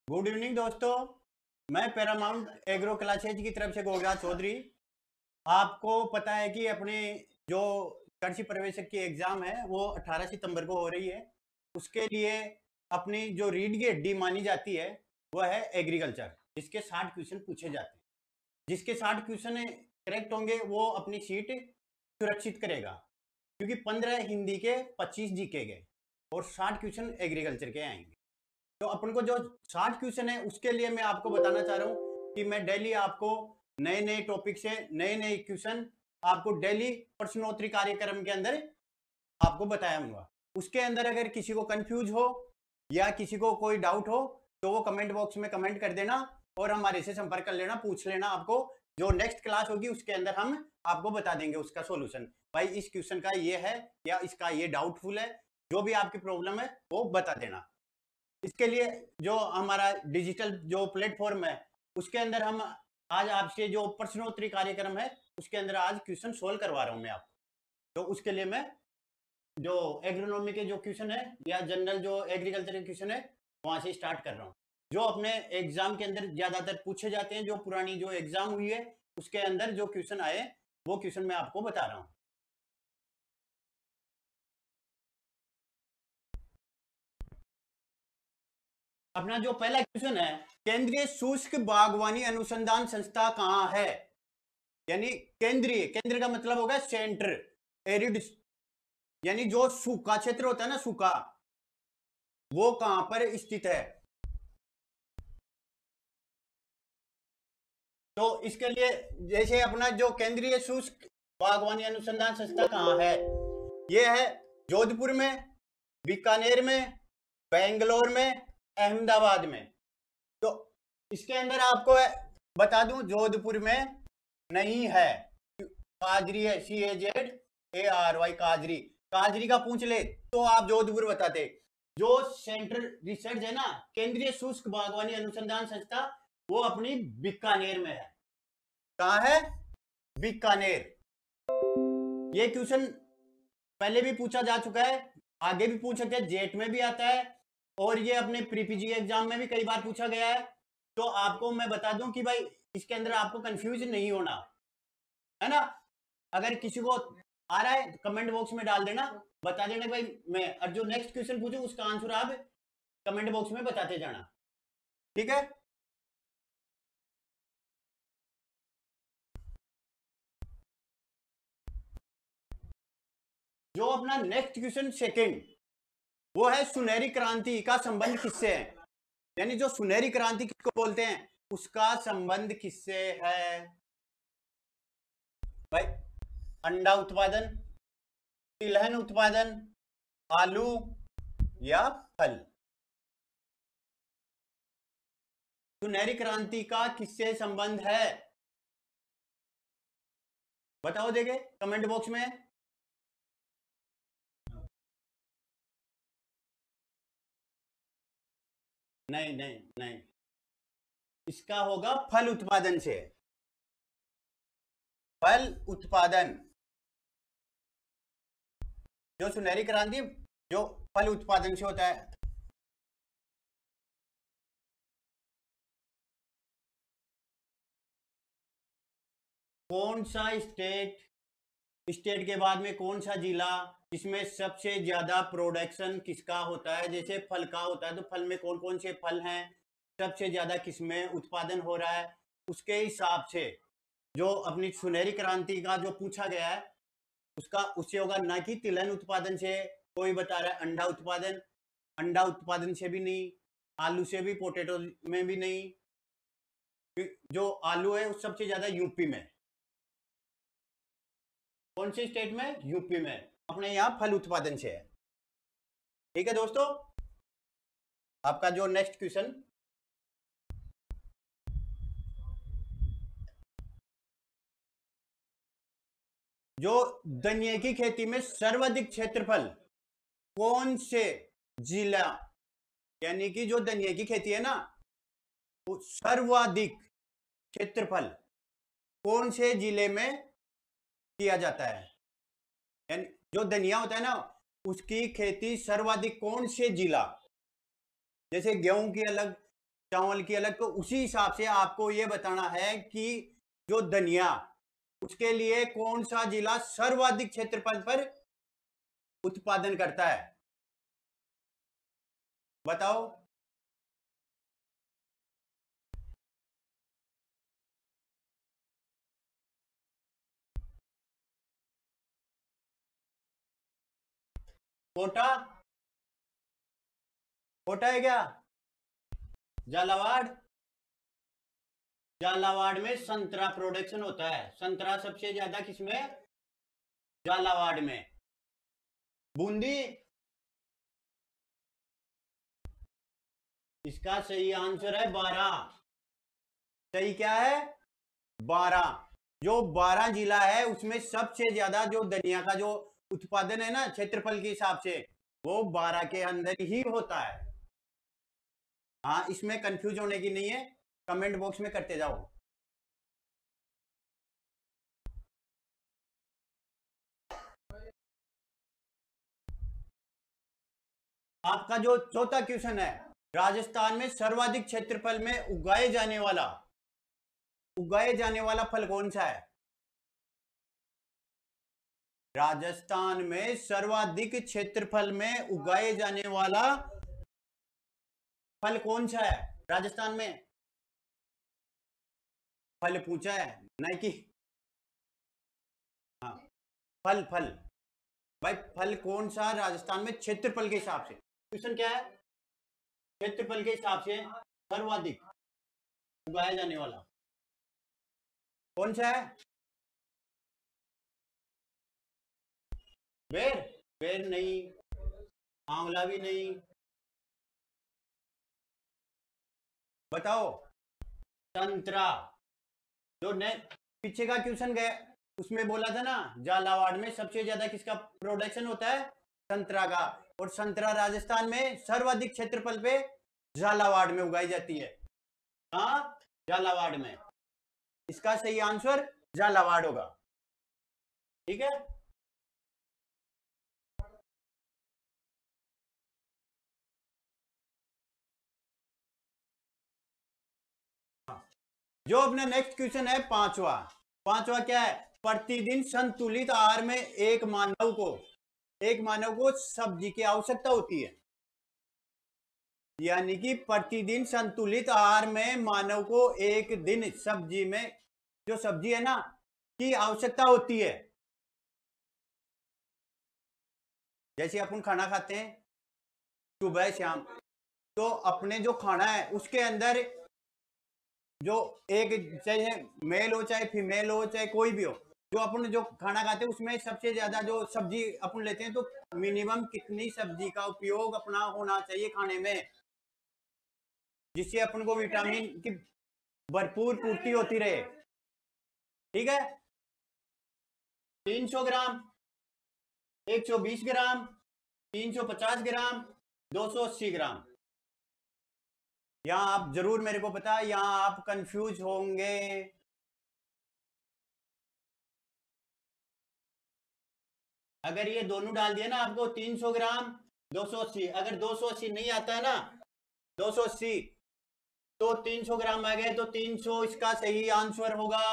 Good evening दोस्तों। मैं Paramount agro classes की तरफ से गोविंद चौधरी। आपको पता है कि अपने जो कृषि प्रवेशक की एग्जाम है वो 18 सितंबर को हो रही है। उसके लिए अपनी जो रीढ़ की हड्डी मानी जाती है वह है एग्रीकल्चर, जिसके 60 क्वेश्चन पूछे जाते हैं। जिसके 60 क्वेश्चन करेक्ट होंगे वो अपनी सीट सुरक्षित करेगा, क्योंकि 15 हिंदी के, 25 जीके के और 60 क्वेश्चन एग्रीकल्चर के आएंगे। तो अपन को जो 60 क्वेश्चन है उसके लिए मैं आपको बताना चाह रहा हूँ कि मैं डेली आपको नए नए टॉपिक से नए नए क्वेश्चन आपको डेली प्रश्नोत्तरी कार्यक्रम के अंदर आपको बताऊंगा। उसके अंदर अगर किसी को कंफ्यूज हो या किसी को कोई डाउट हो तो वो कमेंट बॉक्स में कमेंट कर देना और हमारे से संपर्क कर लेना, पूछ लेना। आपको जो नेक्स्ट क्लास होगी उसके अंदर हम आपको बता देंगे उसका सॉल्यूशन। भाई इस क्वेश्चन का ये है या इसका ये डाउटफुल है, जो भी आपकी प्रॉब्लम है वो बता देना। इसके लिए जो हमारा डिजिटल जो प्लेटफॉर्म है उसके अंदर हम आज आपसे जो प्रश्नोत्तरी कार्यक्रम है उसके अंदर आज क्वेश्चन सोल्व करवा रहा हूं मैं आपको। तो उसके लिए मैं जो एग्रोनॉमी के जो क्वेश्चन है या जनरल जो एग्रीकल्चर के क्वेश्चन है वहां से स्टार्ट कर रहा हूँ, जो अपने एग्जाम के अंदर ज्यादातर पूछे जाते हैं। जो पुरानी जो एग्जाम हुई है उसके अंदर जो क्वेश्चन आए वो क्वेश्चन मैं आपको बता रहा हूँ। अपना जो पहला क्वेश्चन है, केंद्रीय शुष्क बागवानी अनुसंधान संस्था कहाँ है? यानी केंद्रीय, केंद्र का मतलब होगा सेंटर, एरिड यानी जो सूखा क्षेत्र होता है ना, सूखा, वो कहां पर स्थित है? तो इसके लिए जैसे अपना जो केंद्रीय शुष्क बागवानी अनुसंधान संस्था कहाँ है, ये है जोधपुर में, बीकानेर में, बेंगलोर में, अहमदाबाद में। तो इसके अंदर आपको बता दूं जोधपुर में नहीं है, काजरी है, CAZARY, काजरी। काजरी का पूछ ले तो आप जोधपुर बताते। जो सेंट्रल रिसर्च है ना, केंद्रीय शुष्क बागवानी अनुसंधान संस्था, वो अपनी बीकानेर में है। कहा है? बीकानेर। ये क्वेश्चन पहले भी पूछा जा चुका है, आगे भी पूछ सकते हैं, जेट में भी आता है और ये अपने प्रीपीजी एग्जाम में भी कई बार पूछा गया है। तो आपको मैं बता दूं कि भाई इसके अंदर आपको कंफ्यूज नहीं होना है ना। अगर किसी को आ रहा है तो कमेंट बॉक्स में डाल देना, बता देना भाई मैं, और जो नेक्स्ट क्वेश्चन पूछूं उसका आंसर आप कमेंट बॉक्स में बताते जाना, ठीक है। जो अपना नेक्स्ट क्वेश्चन सेकंड, वो है सुनहरी क्रांति का संबंध किससे है? यानी जो सुनहरी क्रांति किसको बोलते हैं उसका संबंध किससे है? भाई अंडा उत्पादन, तिलहन उत्पादन, आलू या फल? सुनहरी क्रांति का किससे संबंध है? बताओ देखे कमेंट बॉक्स में। नहीं नहीं नहीं, इसका होगा फल उत्पादन से। फल उत्पादन, जो सुनहरी क्रांति जो फल उत्पादन से होता है। कौन सा स्टेट, स्टेट के बाद में कौन सा जिला जिसमें सबसे ज्यादा प्रोडक्शन किसका होता है? जैसे फल का होता है तो फल में कौन कौन से फल हैं, सबसे ज्यादा किसमें उत्पादन हो रहा है, उसके हिसाब से जो अपनी सुनहरी क्रांति का जो पूछा गया है उसका उससे होगा। ना कि तिलहन उत्पादन से, कोई बता रहा है अंडा उत्पादन, अंडा उत्पादन से भी नहीं, आलू से भी, पोटैटो में भी नहीं। जो आलू है वो सबसे ज्यादा यूपी में। कौन से स्टेट में? यूपी में। अपने यहाँ फल उत्पादन से है, ठीक है दोस्तों। आपका जो नेक्स्ट क्वेश्चन, जो धनिया की खेती में सर्वाधिक क्षेत्रफल कौन से जिला, यानी कि जो धनिया की खेती है ना वो सर्वाधिक क्षेत्रफल कौन से जिले में किया जाता है? यानी जो धनिया होता है ना उसकी खेती सर्वाधिक कौन से जिला, जैसे गेहूं की अलग, चावल की अलग, तो उसी हिसाब से आपको ये बताना है कि जो धनिया, उसके लिए कौन सा जिला सर्वाधिक क्षेत्रफल पर उत्पादन करता है, बताओ। कोटा, कोटा है क्या? झालावाड़, झालावाड़ में संतरा प्रोडक्शन होता है, संतरा सबसे ज्यादा किसमें? झालावाड़ में। बूंदी, इसका सही आंसर है 12। सही क्या है? 12। जो 12 जिला है उसमें सबसे ज्यादा जो धनिया का जो उत्पादन है ना क्षेत्रफल के हिसाब से, वो 12 के अंदर ही होता है। हाँ, इसमें कंफ्यूज होने की नहीं है, कमेंट बॉक्स में करते जाओ। आपका जो चौथा क्वेश्चन है, राजस्थान में सर्वाधिक क्षेत्रफल में उगाए जाने वाला फल कौन सा है? राजस्थान में सर्वाधिक क्षेत्रफल में उगाए जाने वाला फल कौन सा है राजस्थान में? फल पूछा है, नहीं कि हाँ, फल फल भाई, फल कौन सा राजस्थान में क्षेत्रफल के हिसाब से? क्वेश्चन क्या है? क्षेत्रफल के हिसाब से सर्वाधिक उगाया जाने वाला कौन सा है? बेर, बेर नहीं, आंवला भी नहीं, बताओ। संतरा। जो ने पीछे का क्वेश्चन गया उसमें बोला था ना, झालावाड़ में सबसे ज्यादा किसका प्रोडक्शन होता है? संतरा का। और संतरा राजस्थान में सर्वाधिक क्षेत्रफल पे झालावाड़ में उगाई जाती है। हाँ, झालावाड़ में। इसका सही आंसर झालावाड़ होगा, ठीक है। जो अपना नेक्स्ट क्वेश्चन है पांचवा, पांचवा क्या है? प्रतिदिन संतुलित आहार में एक मानव को सब्जी की आवश्यकता होती है, यानी कि प्रतिदिन संतुलित आहार में मानव को एक दिन सब्जी में, जो सब्जी है ना, की आवश्यकता होती है। जैसे अपन खाना खाते हैं सुबह शाम, तो अपने जो खाना है उसके अंदर जो एक, चाहे मेल हो चाहे फीमेल हो चाहे कोई भी हो, जो अपन जो खाना खाते हैं उसमें सबसे ज्यादा जो सब्जी अपन लेते हैं, तो मिनिमम कितनी सब्जी का उपयोग अपना होना चाहिए खाने में, जिससे अपन को विटामिन की भरपूर पूर्ति होती रहे, ठीक है। 300 ग्राम, 120 ग्राम, 350 ग्राम, 280 ग्राम। यहां आप जरूर मेरे को पता है, यहां आप कंफ्यूज होंगे। अगर ये दोनों डाल दिया ना आपको, 300 ग्राम 280, अगर 280 नहीं आता है ना, 280 तो 300 ग्राम आ गए, तो 300 इसका सही आंसर होगा।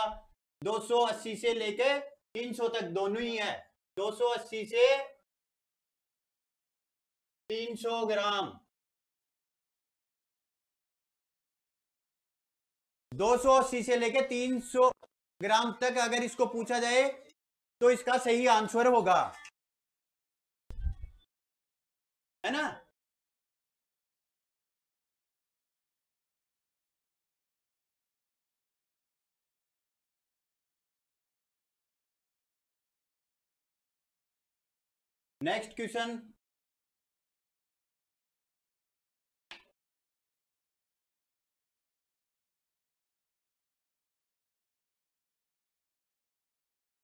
280 से लेके 300 तक दोनों ही है, 280 से 300 ग्राम। 280 से लेके 300 ग्राम तक अगर इसको पूछा जाए तो इसका सही आंसर होगा, है ना। नेक्स्ट क्वेश्चन,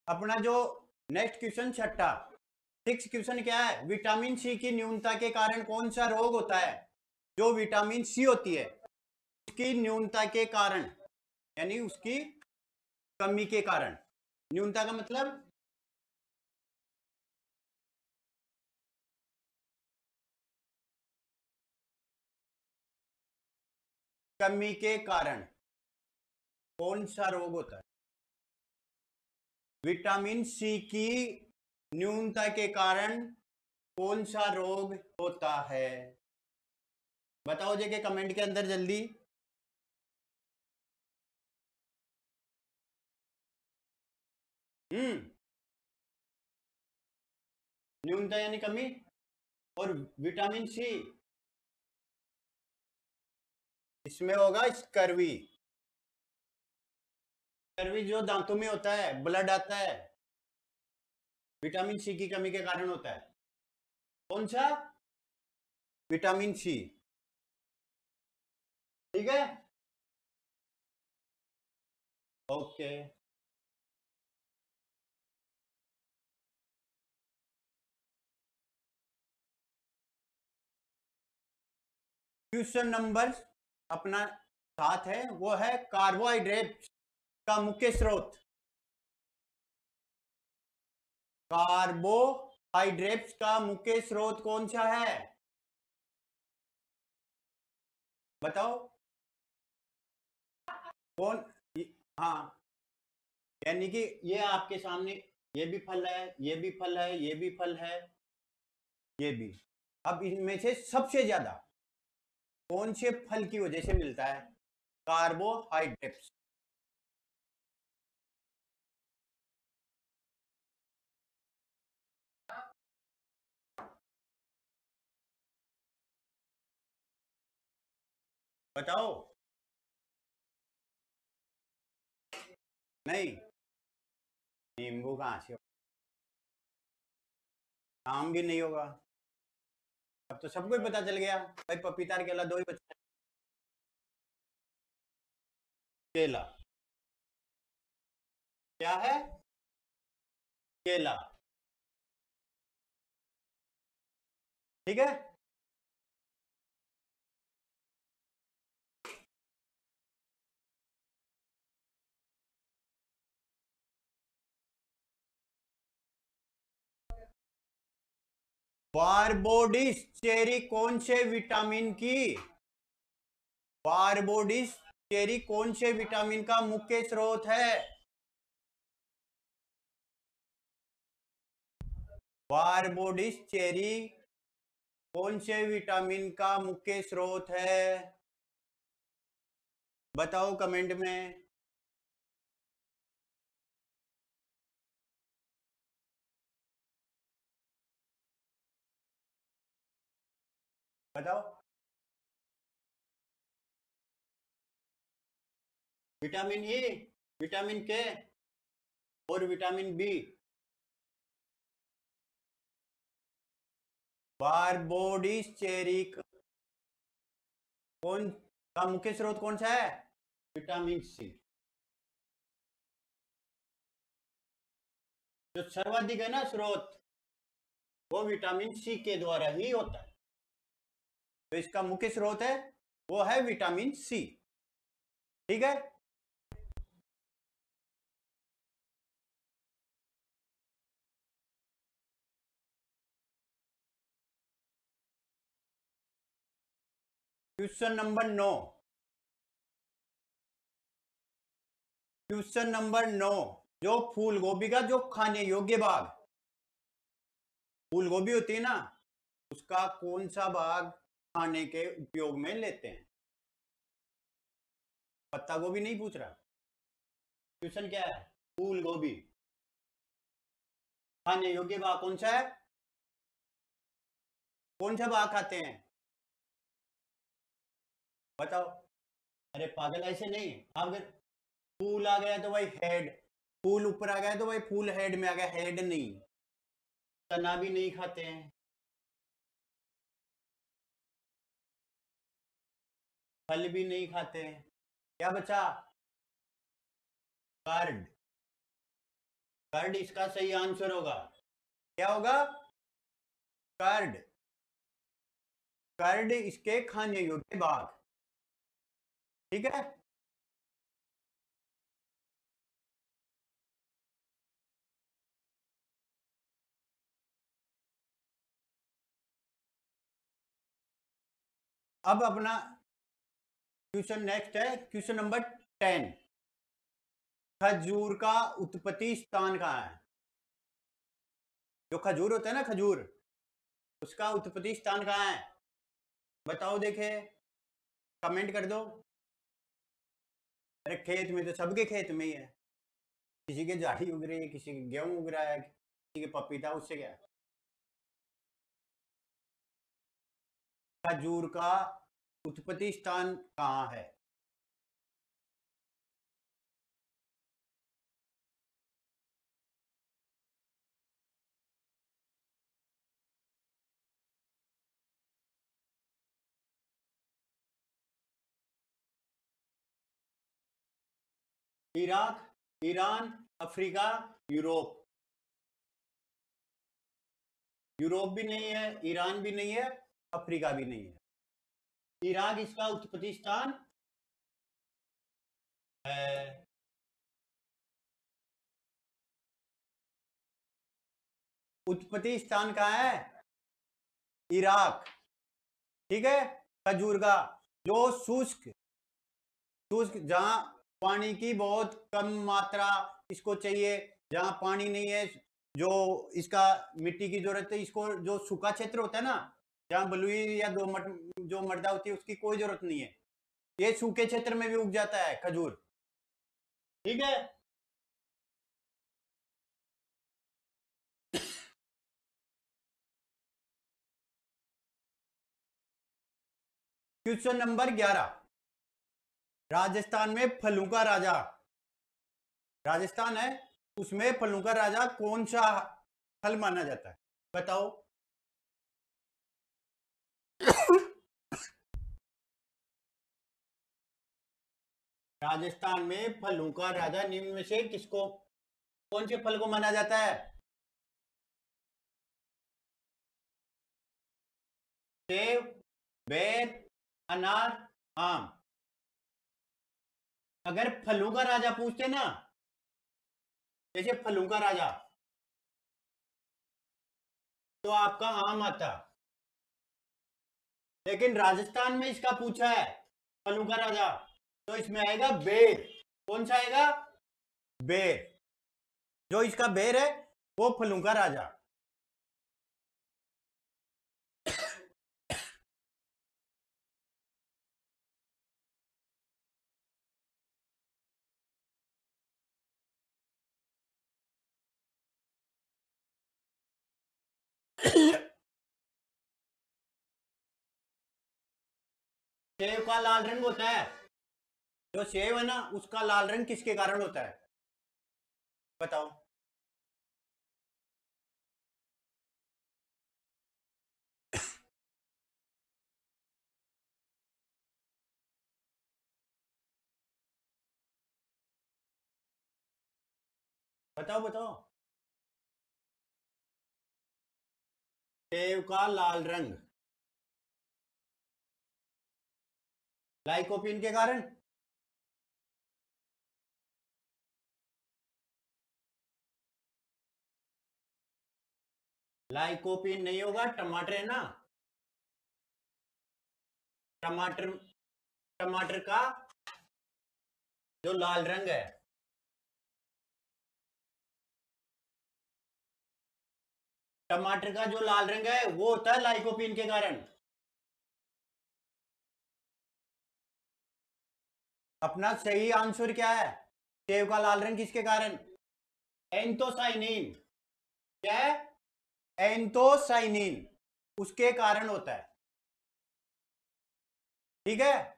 अपना जो नेक्स्ट क्वेश्चन छठा, सिक्स क्वेश्चन क्या है? विटामिन सी की न्यूनता के कारण कौन सा रोग होता है? जो विटामिन सी होती है उसकी न्यूनता के कारण, यानी उसकी कमी के कारण, न्यूनता का मतलब कमी के कारण कौन सा रोग होता है? विटामिन सी की न्यूनता के कारण कौन सा रोग होता है? बताओ जेके कमेंट के अंदर जल्दी। न्यूनता यानी कमी, और विटामिन सी इसमें होगा स्कर्वी। स्कर्वी जो दांतों में होता है, ब्लड आता है, विटामिन सी की कमी के कारण होता है। कौन सा? Vitamin C. ठीक है, ओके। क्वेश्चन नंबर अपना 7 है, वो है कार्बोहाइड्रेट का मुख्य स्रोत। कार्बोहाइड्रेट्स का मुख्य स्रोत कौन सा है? बताओ कौन? हाँ, यानी कि ये आपके सामने ये भी फल है, ये भी फल है, ये भी फल है, ये भी। अब इनमें से सबसे ज्यादा कौन से फल की वजह से मिलता है कार्बोहाइड्रेट्स? बताओ। नहीं, नींबू कहां से? आम भी नहीं होगा। अब तो सबको ही पता चल गया भाई, पपीता और केला दो ही बचा है। केला क्या है? केला। ठीक है, बारबोडिस चेरी कौन से विटामिन की? बारबोडिस चेरी कौन से विटामिन का मुख्य स्रोत है? बारबोडिस चेरी कौन से विटामिन का मुख्य स्रोत है? बताओ कमेंट में। बताओ। विटामिन ई, विटामिन के और विटामिन बी। बारबोडिस चेरी कौन का मुख्य स्रोत कौन सा है? Vitamin C. जो सर्वाधिक है ना स्रोत, वो विटामिन सी के द्वारा ही होता है। तो इसका मुख्य स्रोत है, वो है विटामिन सी। ठीक है, क्वेश्चन नंबर 9। क्वेश्चन नंबर 9, जो फूल गोभी का जो खाने योग्य भाग, फूल गोभी होती है ना, उसका कौन सा भाग खाने के उपयोग में लेते हैं? पत्ता गोभी नहीं पूछ रहा, क्वेश्चन क्या है? फूल गोभी खाने योग्य भाग कौन सा है? कौन सा भाग खाते हैं? बताओ। अरे पागल, ऐसे नहीं। अगर फूल आ गया तो भाई हेड, फूल ऊपर आ गया तो भाई फूल हेड में आ गया, हेड नहीं। तना भी नहीं खाते हैं, फल भी नहीं खाते हैं। क्या बचा? कर्ड। कर्ड इसका सही आंसर होगा। क्या होगा? कर्ड। कर्ड इसके खाने योग्य भाग। ठीक है, अब अपना क्वेश्चन नेक्स्ट है, क्वेश्चन नंबर 10। खजूर का उत्पत्ति स्थान कहाँ है? जो खजूर होता है ना, खजूर, उसका उत्पत्ति स्थान कहाँ है? बताओ, देखे, कमेंट कर दो। अरे खेत में तो सबके खेत में ही है, किसी के झाड़ी उग रही है, किसी के गेहूं उग रहा है, किसी के पपीता, उससे क्या है? खजूर का उत्पत्ति स्थान कहाँ है? Iraq, Iran, Africa, Europe. Europe भी नहीं है, ईरान भी नहीं है, अफ्रीका भी नहीं है। इराक इसका उत्पत्ति स्थान है। उत्पत्ति स्थान कहाँ है? इराक। ठीक है। खजूर का जो शुष्क शुष्क, जहां पानी की बहुत कम मात्रा इसको चाहिए, जहां पानी नहीं है, जो इसका मिट्टी की जरूरत है, इसको जो सूखा क्षेत्र होता है ना, जहां बलुई या दोमट जो मृदा होती है, उसकी कोई जरूरत नहीं है, ये सूखे क्षेत्र में भी उग जाता है खजूर। ठीक है। Question number 11। राजस्थान में फलों का राजा, राजस्थान है, उसमें फलों का राजा कौन सा फल माना जाता है? बताओ। राजस्थान में फलों का राजा निम्न में से किसको, कौन से फल को माना जाता है? सेब, बेर, अनार, आम। अगर फलों का राजा पूछते ना, जैसे फलों का राजा, तो आपका आम आता, लेकिन राजस्थान में इसका पूछा है फलों का राजा, तो इसमें आएगा बेर। कौन सा आएगा? बेर। जो इसका बेर है वो फलों का राजा। सेब का लाल रंग होता है, जो सेब है ना, उसका लाल रंग किसके कारण होता है? बताओ। बताओ बताओ। सेब का लाल रंग लाइकोपिन के कारण। लाइकोपिन नहीं होगा, टमाटर है ना, टमाटर, टमाटर का जो लाल रंग है, टमाटर का जो लाल रंग है वो होता है लाइकोपिन के कारण। अपना सही आंसर क्या है? सेब का लाल रंग किसके कारण? एंथोसाइनिन। क्या है? एंथोसाइनिन, उसके कारण होता है। ठीक है।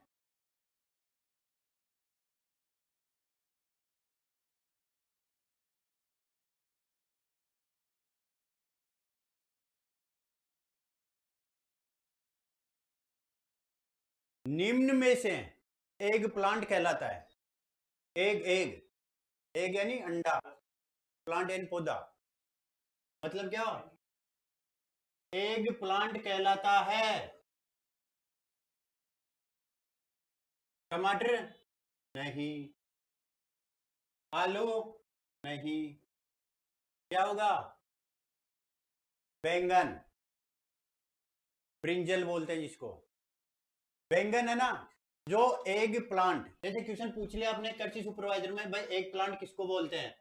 निम्न में से एग प्लांट कहलाता है। एग, एग, एग यानी अंडा, प्लांट यानी पौधा, मतलब क्या? एग प्लांट कहलाता है। टमाटर नहीं, आलू नहीं, क्या होगा? बैंगन, ब्रिंजल बोलते हैं जिसको, बैंगन है ना, जो एग प्लांट, जैसे क्वेश्चन पूछ लिया आपने कृषि सुपरवाइजर में, भाई एग प्लांट किसको बोलते हैं,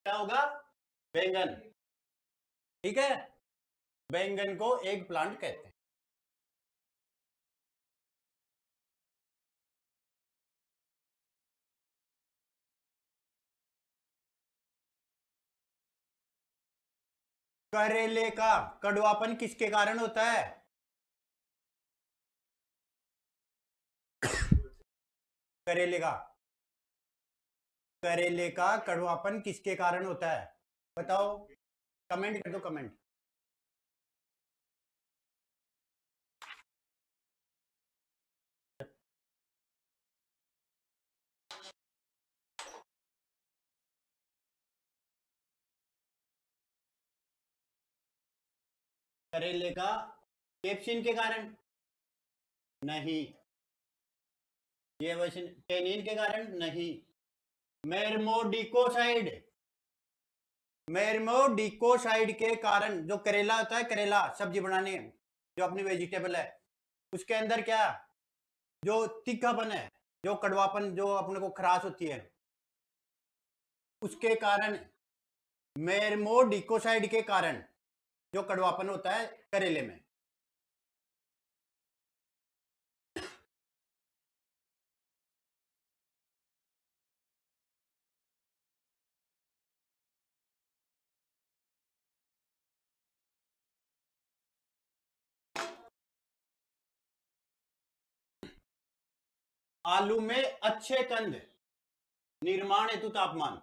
क्या होगा, बैंगन। ठीक है, बैंगन को एग प्लांट कहते हैं। करेले का कड़वापन किसके कारण होता है, करेले का, करेले का कड़वापन किसके कारण होता है, बताओ, कमेंट कर दो, कमेंट। करेले का कैप्सिन के कारण नहीं, ये वैसे टेनिन के कारण नहीं, मेरमोडिकोसाइड, मेरमोडिकोसाइड के कारण, जो करेला होता है, करेला सब्जी बनाने, जो अपनी वेजिटेबल है, उसके अंदर क्या, जो तीखापन है, जो कड़वापन, जो अपने को खराश होती है, उसके कारण, मेरमोडिकोसाइड के कारण जो कड़वापन होता है करेले में। आलू में अच्छे कंद निर्माण हेतु तापमान,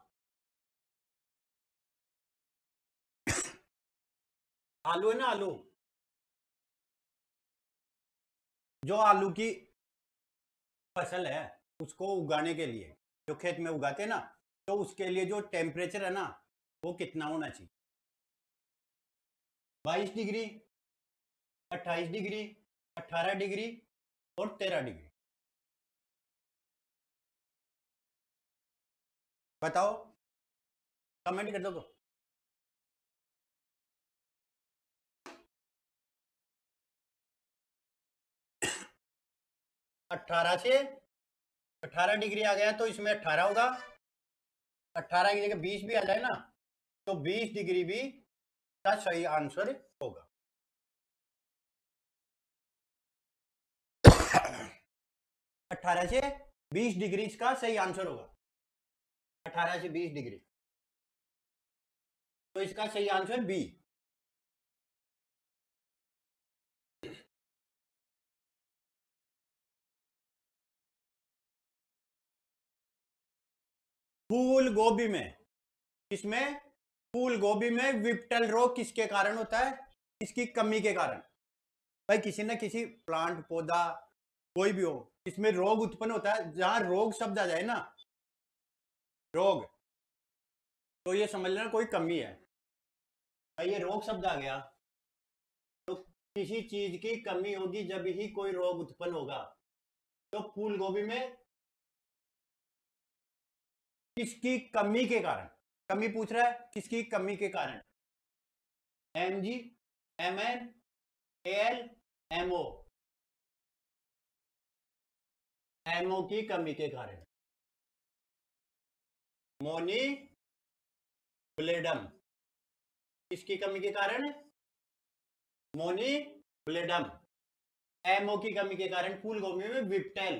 आलू है ना, आलू, जो आलू की फसल है उसको उगाने के लिए, जो खेत में उगाते हैं ना, तो उसके लिए जो टेम्परेचर है ना, वो कितना होना चाहिए, 22 डिग्री, 28 डिग्री, 18 डिग्री और 13 डिग्री, बताओ, कमेंट कर दो। 18 से 18 डिग्री आ गया तो इसमें 18 होगा, 18 की जगह 20 भी आ जाए ना, तो 20 डिग्री भी का सही आंसर होगा। 18 से 20 डिग्री का सही आंसर होगा, 18 से 20 डिग्री, तो इसका सही आंसर बी। फूल गोभी में, इसमें फूल गोभी में विप्टल रोग किसके कारण होता है, इसकी कमी के कारण, भाई किसी न किसी प्लांट पौधा कोई भी हो, इसमें रोग उत्पन्न होता है, जहां रोग शब्द आ जाए ना, रोग, तो ये समझ लेना कोई कमी है, भाई ये रोग शब्द आ गया तो किसी चीज की कमी होगी, जब ही कोई रोग उत्पन्न होगा। तो फूल गोभी में किसकी कमी के कारण, कमी पूछ रहा है, किसकी कमी के कारण, Mg, Mn, Al, Mo, Mo की कमी के कारण, मोनी ब्लेडम, किसकी कमी के कारण, मोनी ब्लेडम, एमओ की कमी के कारण फूल गोभी में विप्टेल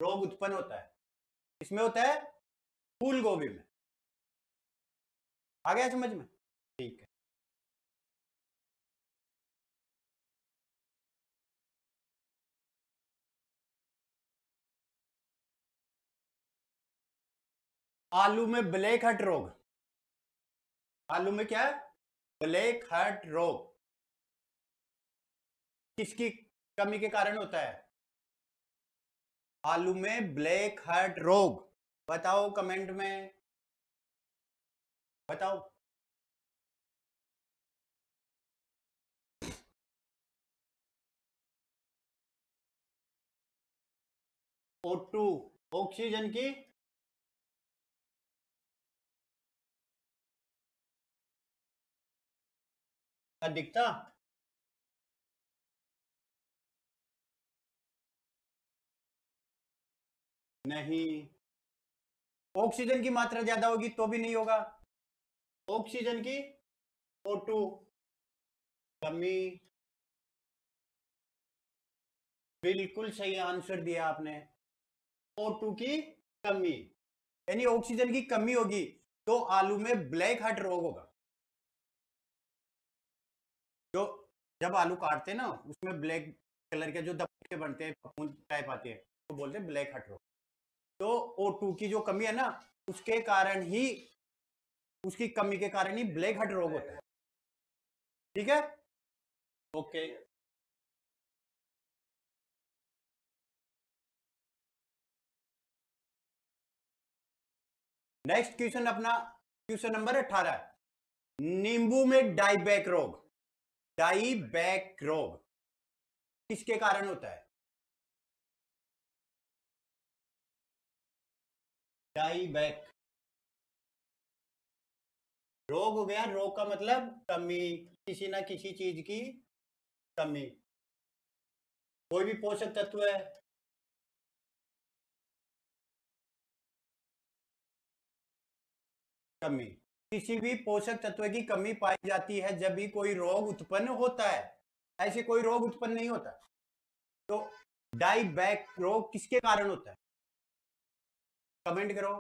रोग उत्पन्न होता है, इसमें होता है फूल गोभी में, आ गया समझ में, ठीक है। आलू में ब्लैक हट रोग, आलू में क्या है, ब्लैक हट रोग किसकी कमी के कारण होता है, आलू में ब्लैक हट रोग, बताओ कमेंट में, बताओ। O2, ऑक्सीजन की अधिकता, नहीं। ऑक्सीजन की मात्रा ज्यादा होगी तो भी नहीं होगा। ऑक्सीजन की O2 कमी। बिल्कुल सही आंसर दिया आपने, O2 की कमी, यानी ऑक्सीजन की कमी होगी तो आलू में ब्लैक हार्ट रोग होगा। जो जब आलू काटते हैं ना उसमें ब्लैक कलर के जो धब्बे बनते हैं, फफूंद टाइप आते हैं, तो बोलते हैं ब्लैक हार्ट रोग। तो O2 की जो कमी है ना उसके कारण ही, उसकी कमी के कारण ही ब्लैक हार्ट रोग होता है। ठीक है, ओके। नेक्स्ट क्वेश्चन अपना क्वेश्चन नंबर 18, नींबू में डाईबैक रोग, डाईबैक रोग किसके कारण होता है? डाईबैक रोग हो गया, रोग का मतलब कमी, किसी ना किसी चीज की कमी। कोई भी पोषक तत्व है, कमी, किसी भी पोषक तत्व की कमी पाई जाती है जब भी कोई रोग उत्पन्न होता है, ऐसे कोई रोग उत्पन्न नहीं होता। तो डाईबैक रोग किसके कारण होता है? कमेंट करो।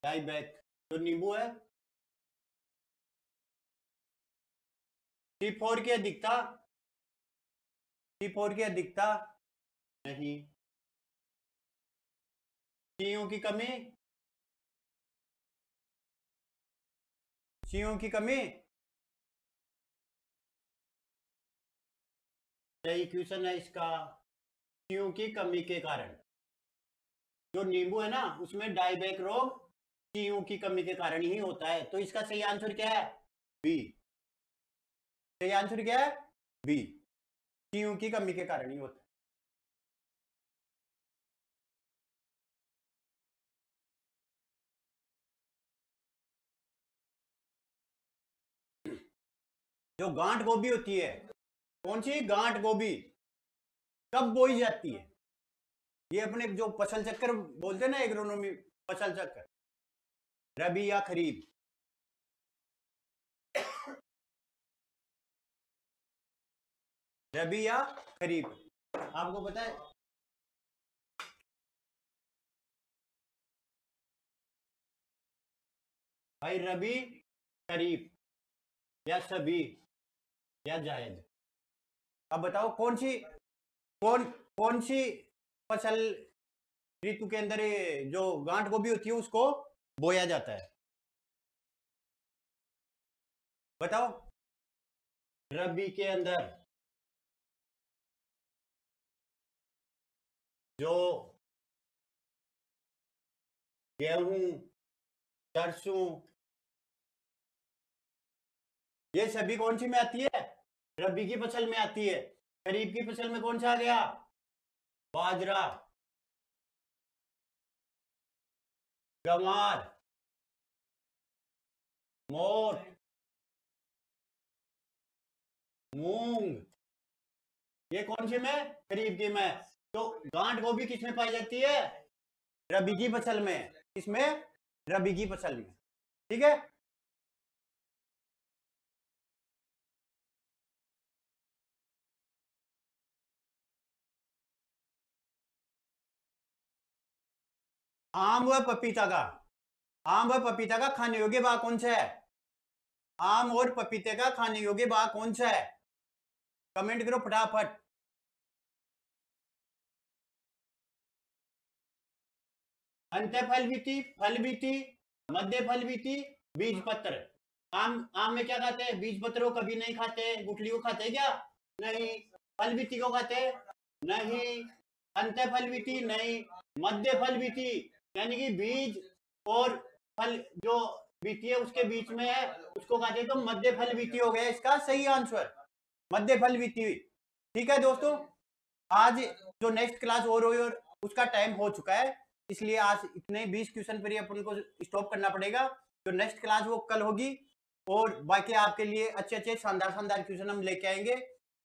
डाईबैक जो नींबू है, C4 की अधिकता, C4 की अधिकता नहीं, चीयों की कमी, चीयों की कमी, सही क्वेश्चन है इसका, चीयों की कमी के कारण। जो नींबू है ना उसमें डाईबैक रोग चीयों की कमी के कारण ही होता है। तो इसका सही आंसर क्या है? बी। सही आंसर क्या है? बी, चीयों की कमी के कारण ही होता है। जो गांठ गोभी होती है, कौन सी गांठ गोभी, कब बोई जाती है? ये अपने जो फसल चक्कर बोलते हैं ना एग्रोनॉमी, फसल चक्कर, रबी या खरीफ? रबी या खरीफ, आपको पता है? भाई रबी, खरीफ, या सभी, या जायद? अब बताओ कौन सी, कौन कौन सी फसल ऋतु के अंदर ये जो गांठ गोभी होती है उसको बोया जाता है? बताओ। रबी के अंदर जो गेहूं, सरसों, ये सभी कौन सी में आती है? रबी की फसल में आती है। खरीफ की फसल में कौन सा आ गया? बाजरा, गंवार, मोठ, मूंग, ये कौन सी में? खरीफ की में। तो गांठ गोभी किस में पाई जाती है? रबी की फसल में। किसमें? रबी की फसल में। ठीक है, आम व पपीता का, आम व पपीता का खाने योग्य भाग कौन सा है? आम और पपीते का खाने योग्य भाग कौन सा है? कमेंट करो फटाफट। अंत्य फल बीती, फल बीती, मध्य फल बीती, बीज पत्र। आम, आम में क्या खाते हैं? बीज पत्र को कभी नहीं खाते। गुठली को खाते हैं क्या? नहीं। फल बीती को खाते हैं? नहीं। अंत्य फल बीती नहीं। मध्य फल बीती यानी कि बीज और फल जो बीती है उसके बीच में है उसको खाते हैं, तो मध्य फल बीती हो गया इसका सही आंसर, मध्य फल बीती। ठीक है दोस्तों, आज जो नेक्स्ट क्लास और हुई और उसका टाइम हो चुका है, इसलिए आज इतने 20 क्वेश्चन पर ही अपन को स्टॉप करना पड़ेगा। जो नेक्स्ट क्लास वो कल होगी और बाकी आपके लिए अच्छे शानदार शानदार क्वेश्चन हम लेके आएंगे।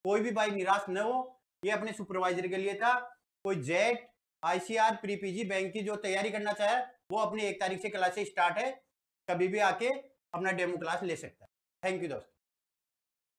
कोई भी भाई निराश न हो, ये अपने सुपरवाइजर के लिए था। कोई jet, ICR, pre PG, bank की जो तैयारी करना चाहे वो अपनी 1 तारीख से क्लास स्टार्ट है, कभी भी आके अपना डेमो क्लास ले सकता है। थैंक यू दोस्तों।